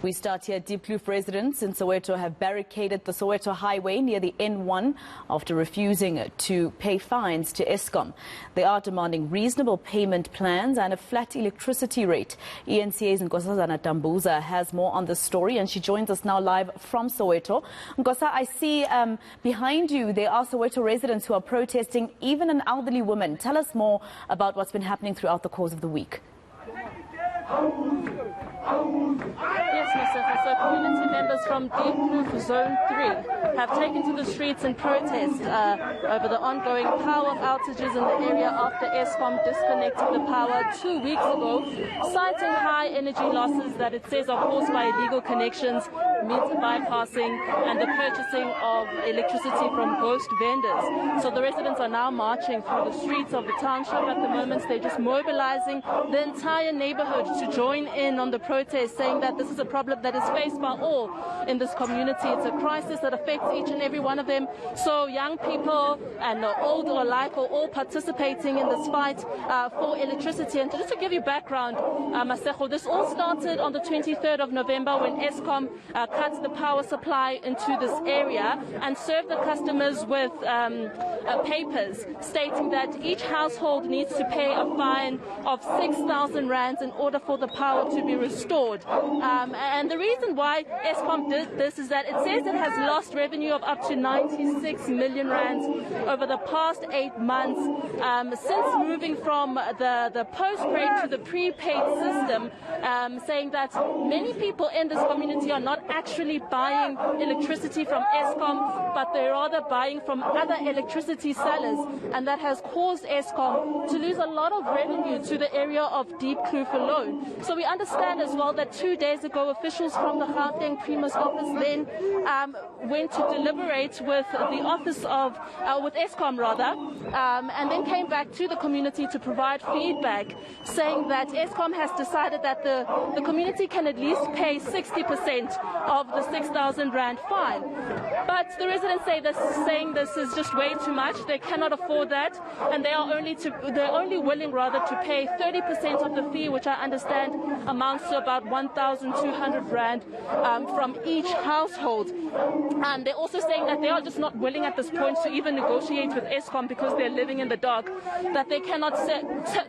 We start here. Diepkloof residents in Soweto have barricaded the Soweto highway near the N1 after refusing to pay fines to Eskom. They are demanding reasonable payment plans and a flat electricity rate. eNCA's Nkosazana Dambuza has more on this story, and she joins us now live from Soweto. Nkosa, I see behind you there are Soweto residents who are protesting, even an elderly woman. Tell us more about what's been happening throughout the course of the week. Yes, Mr. So community members from Diepkloof Zone 3 have taken to the streets in protest over the ongoing power outages in the area after Eskom disconnected the power 2 weeks ago, citing high energy losses that it says are caused by illegal connections, meter bypassing and the purchasing of electricity from ghost vendors. So the residents are now marching through the streets of the township. At the moment, they're just mobilizing the entire neighborhood to join in on the protest, saying that this is a problem that is faced by all in this community. It's a crisis that affects each and every one of them. So young people and old or alike are all participating in this fight for electricity. And just to give you background, Maseko, this all started on the 23rd of November when Eskom cut the power supply into this area and served the customers with papers stating that each household needs to pay a fine of 6,000 rands in order for the power to be restored. And the reason why Eskom did this is that it says it has lost revenue of up to 96 million rands over the past 8 months since moving from the post-paid to the prepaid system, saying that many people in this community are not actually buying electricity from Eskom, but they're rather buying from other electricity sellers, and that has caused Eskom to lose a lot of revenue to the area of Diepkloof alone. So we understand as well that 2 days ago, officials from the Gauteng Primus office then went to deliberate with the office of, with Eskom rather, and then came back to the community to provide feedback, saying that Eskom has decided that the community can at least pay 60% of the 6,000 rand fine. But the residents saying this is just way too much. They cannot afford that, and they're only willing rather to pay 30% of the fee, which I understand amounts to about 1,200 rand from each household. And they're also saying that they are just not willing at this point to even negotiate with Eskom because they're living in the dark, that they cannot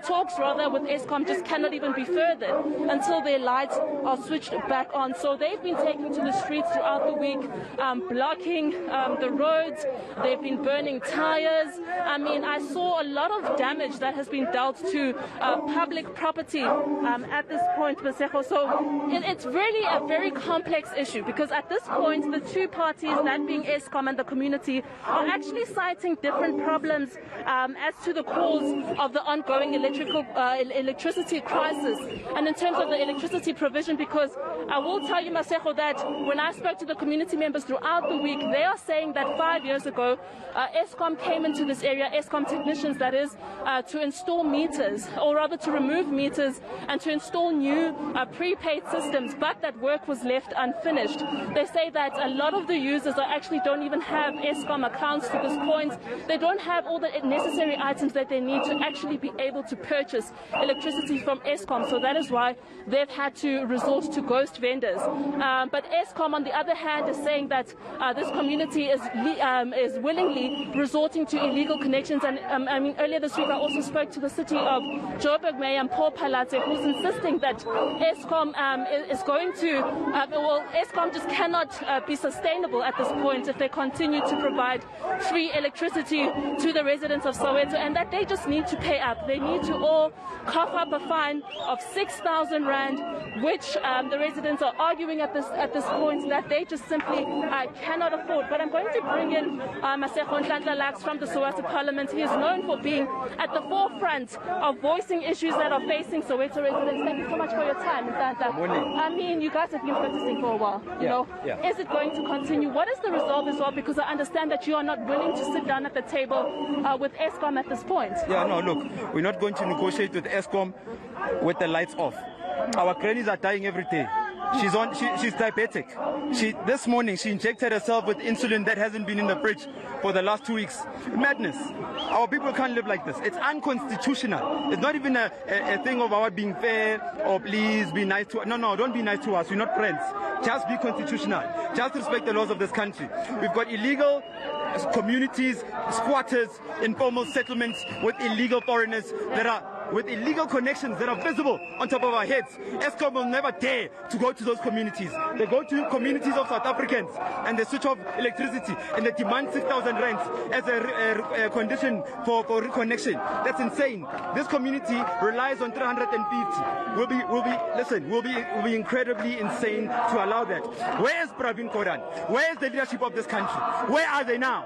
talks rather with Eskom just cannot even be furthered until their lights are switched back on. So they've been taking to the streets throughout the week, blocking the roads. They've been burning tires. I mean, I saw a lot of damage that has been dealt to public property at this point, Maseko. So it's really a very complex issue, because at this point, the two parties, that being Eskom and the community, are actually citing different problems as to the cause of the ongoing electricity crisis. And in terms of the electricity provision, because I will tell you, Maseko, that when I spoke to the community members throughout the week, they are saying that 5 years ago, Eskom came into this area, Eskom technicians that is, to install meters, or rather to remove meters and to install new prepaid systems, but that work was left unfinished. They say that a lot of the users actually don't even have Eskom accounts to this point. They don't have all the necessary items that they need to actually be able to purchase electricity from Eskom. So that is why they've had to resort to ghost vendors. But Eskom, on the other hand, is saying that this community is willingly resorting to illegal connections. And I mean, earlier this week, I also spoke to the city of Joburg Mayor Paul Palate, who's insisting that Eskom is going to, Eskom just cannot be sustainable at this point if they continue to provide free electricity to the residents of Soweto, and that they just need to pay up. They need to all cough up a fine of 6,000 rand, which the residents are arguing at this point that they just simply cannot afford. But I'm going to bring in Maseko Nhlanhla from the Soweto Parliament. He is known for being at the forefront of voicing issues that are facing Soweto residents. Thank you so much for your time, Nhlanhla. I mean, you guys have been protesting for a while. You know, is it going to continue? What is the resolve as well? Because I understand that you are not willing to sit down at the table with Eskom at this point. Yeah, no, look, we're not going to negotiate with Eskom with the lights off. Our grannies are dying every day. She's diabetic. This morning she injected herself with insulin that hasn't been in the fridge for the last 2 weeks. Madness. Our people can't live like this. It's unconstitutional. It's not even a thing of our being fair or please be nice to us. No, don't be nice to us. We're not friends. Just be constitutional. Just respect the laws of this country. We've got illegal communities, squatters, informal settlements with illegal foreigners with illegal connections that are visible on top of our heads. Eskom will never dare to go to those communities. They go to communities of South Africans and they switch off electricity and they demand 6,000 rands as a condition for reconnection. That's insane. This community relies on 350. We'll be incredibly insane to allow that. Where is Pravin Gordhan? Where is the leadership of this country? Where are they now?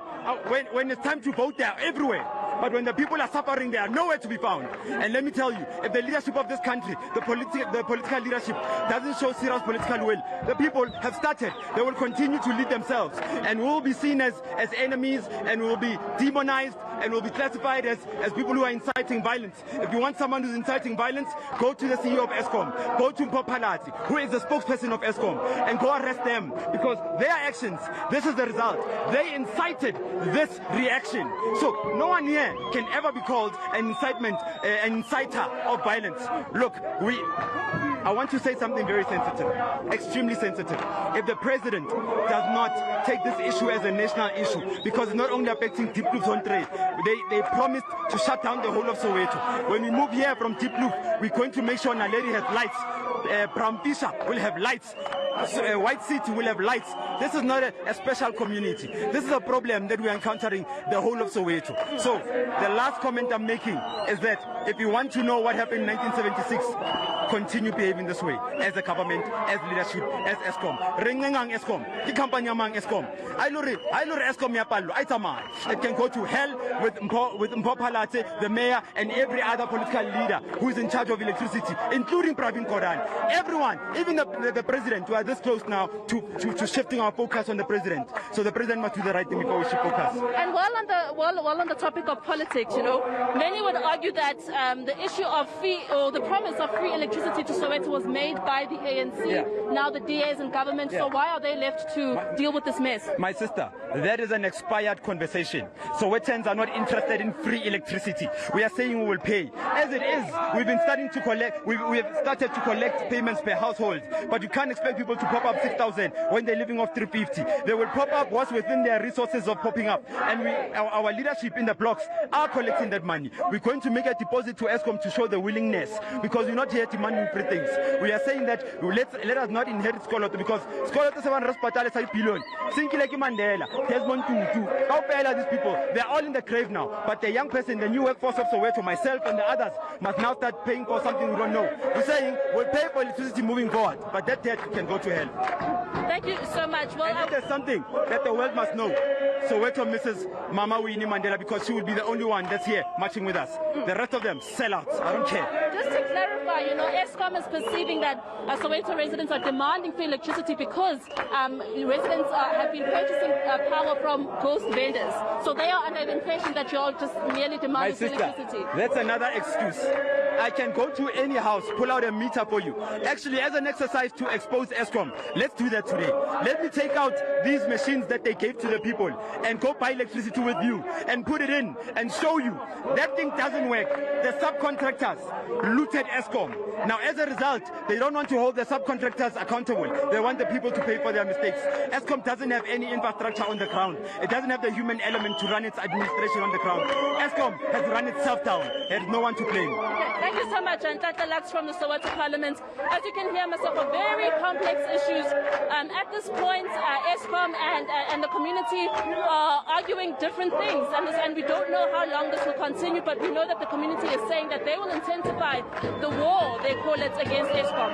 When it's time to vote, they are everywhere. But when the people are suffering, they are nowhere to be found. And let me tell you, if the leadership of this country, the political leadership, doesn't show serious political will, the people have started. They will continue to lead themselves. And we will be seen as enemies, and we will be demonized, and will be classified as people who are inciting violence. If you want someone who's inciting violence, go to the CEO of Eskom, go to Mpopalati, who is the spokesperson of Eskom, and go arrest them, because their actions, this is the result. They incited this reaction. So no one here can ever be called an inciter of violence. Look, I want to say something very sensitive, extremely sensitive. If the president does not take this issue as a national issue, because it's not only affecting Diepkloof Zone 3, they promised to shut down the whole of Soweto. When we move here from Diepkloof, we're going to make sure Naledi has lights, Brampisha will have lights, White City will have lights. This is not a special community. This is a problem that we are encountering the whole of Soweto. So the last comment I'm making is that if you want to know what happened in 1976, continue behaving this way as a government, as leadership, as Eskom. Rengengang Eskom, the company among Eskom. I lure Eskom yapallo. It can go to hell with Mpopalate, the mayor, and every other political leader who is in charge of electricity, including Pravin Gordhan. Everyone, even the president, we are this close now to shifting our focus on the president. So the president must do the right thing before we shift focus. And while on the topic of politics, many would argue that the issue of the promise of free electricity to Soweto was made by the ANC. Yeah. Now the DA is in government, so why are they left to deal with this mess? My sister, that is an expired conversation. Sowetans are not interested in free electricity. We are saying we will pay. As it is, we have started to collect payments per household, but you can't expect people to pop up 6,000 when they're living off 350. They will pop up what's within their resources of popping up, and our leadership in the blocks are collecting that money. We're going to make a deposit to Eskom to show the willingness, because we're not here demanding free things. We are saying that let us not inherit Soweto, because Soweto is 1 billion. Sinkile Mandela, Desmond Tutu, these people, they're all in the grave now. But the young person, the new workforce of Soweto, myself and the others, must now start paying for something we don't know. We're saying we'll pay for electricity moving forward, but that debt can go to hell. Thank you so much. Well, and if there's something that the world must know, Soweto misses Mama Winnie Mandela, because she will be the only one that's here marching with us. The rest of them, sellouts. I don't care. Just to clarify, Eskom is perceiving that Soweto residents are demanding free electricity because residents have been purchasing power from ghost vendors. So they are under the impression that you're all just merely demanding free electricity. That's another excuse. I can go to any house, pull out a meter for you. Actually, as an exercise to expose Eskom, let's do that today. Let me take out these machines that they gave to the people and go buy electricity with you and put it in and show you that thing doesn't work. The subcontractors looted Eskom. Now, as a result, they don't want to hold the subcontractors accountable. They want the people to pay for their mistakes. Eskom doesn't have any infrastructure on the ground. It doesn't have the human element to run its administration on the ground. Eskom has run itself down. There is no one to blame. Thank you so much, Untitled Chapter from the Soweto Parliament. As you can hear, myself, are very complex issues. At this point, Eskom and the community are arguing different things, and we don't know how long this will continue, but we know that the community is saying that they will intensify the war, they call it, against Eskom.